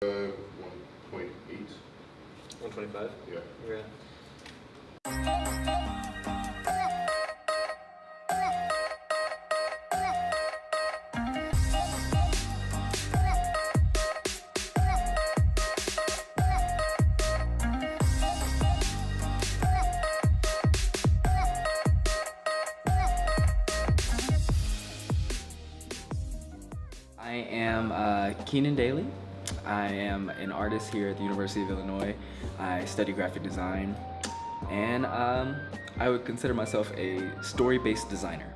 1.8. 125? Yeah. Okay. I am Keenan Dailey. I am an artist here at the University of Illinois. I study graphic design, and I would consider myself a story-based designer.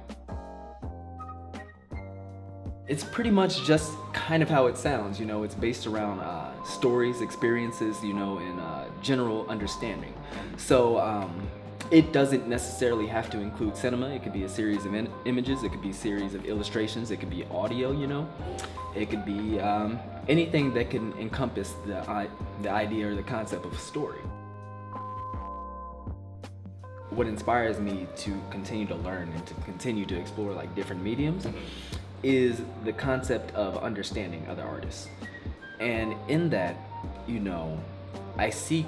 It's pretty much just kind of how it sounds, you know. It's based around stories, experiences, you know, and general understanding. So it doesn't necessarily have to include cinema. It could be a series of images, it could be a series of illustrations, it could be audio, you know. It could be anything that can encompass the idea or the concept of a story. What inspires me to continue to learn and to continue to explore like different mediums is the concept of understanding other artists. And in that, you know, I seek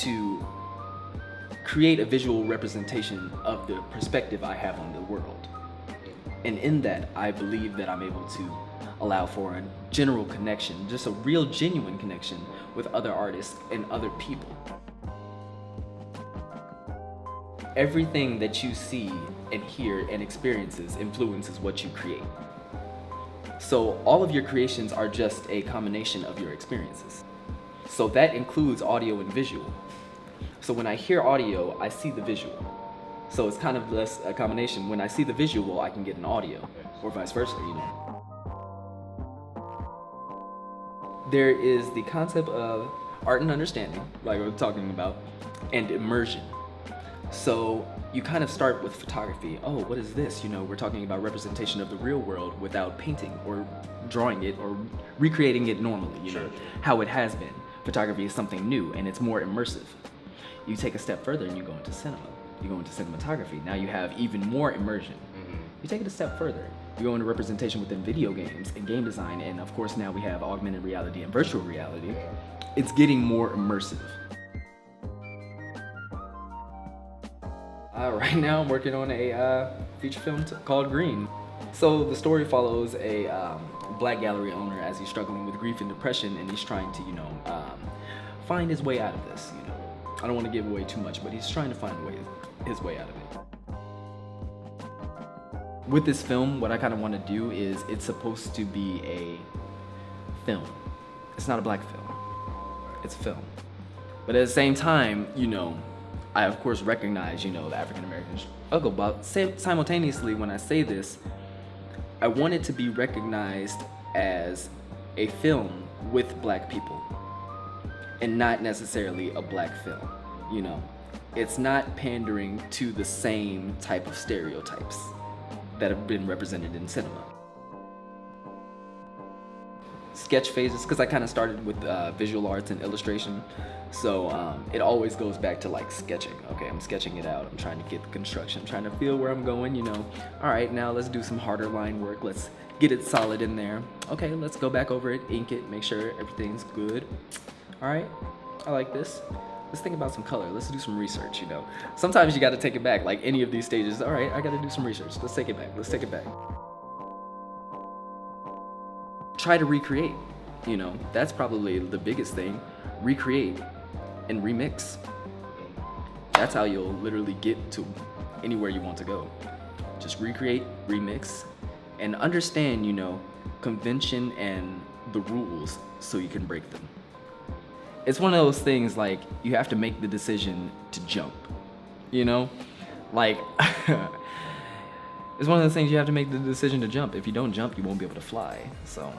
to create a visual representation of the perspective I have on the world. And in that, I believe that I'm able to allow for a general connection, just a real genuine connection with other artists and other people. Everything that you see and hear and experiences influences what you create. So all of your creations are just a combination of your experiences. So that includes audio and visual. So when I hear audio, I see the visual. So it's kind of less a combination. When I see the visual, I can get an audio, or vice versa, you know. There is the concept of art and understanding, like we were talking about, and immersion. So you kind of start with photography. Oh, what is this? You know, we're talking about representation of the real world without painting or drawing it or recreating it normally, you know, how it has been. Photography is something new and it's more immersive. You take a step further and you go into cinema. You go into cinematography. Now you have even more immersion. You take it a step further. You go into representation within video games and game design, and of course now we have augmented reality and virtual reality. It's getting more immersive. Right now I'm working on a feature film called Greene. So the story follows a black gallery owner as he's struggling with grief and depression, and he's trying to, you know, find his way out of this, you know. I don't want to give away too much, but he's trying to find his way out of it. With this film, what I kind of want to do is it's supposed to be a film. It's not a black film. It's a film. But at the same time, you know, I of course recognize, you know, the African American struggle, but simultaneously when I say this, I want it to be recognized as a film with black people and not necessarily a black film, you know. It's not pandering to the same type of stereotypes that have been represented in cinema. Sketch phases, because I kind of started with visual arts and illustration, so it always goes back to like sketching. Okay, I'm sketching it out, I'm trying to get the construction, I'm trying to feel where I'm going, you know. All right, now let's do some harder line work, let's get it solid in there. Okay, let's go back over it, ink it, make sure everything's good. All right, I like this. Let's think about some color, let's do some research, you know. Sometimes you gotta take it back, like any of these stages. All right, I gotta do some research, let's take it back, let's take it back. Try to recreate, you know, that's probably the biggest thing. Recreate and remix. That's how you'll literally get to anywhere you want to go. Just recreate, remix, and understand, you know, convention and the rules so you can break them. It's one of those things like you have to make the decision to jump, you know? Like, it's one of those things you have to make the decision to jump. If you don't jump, you won't be able to fly, so.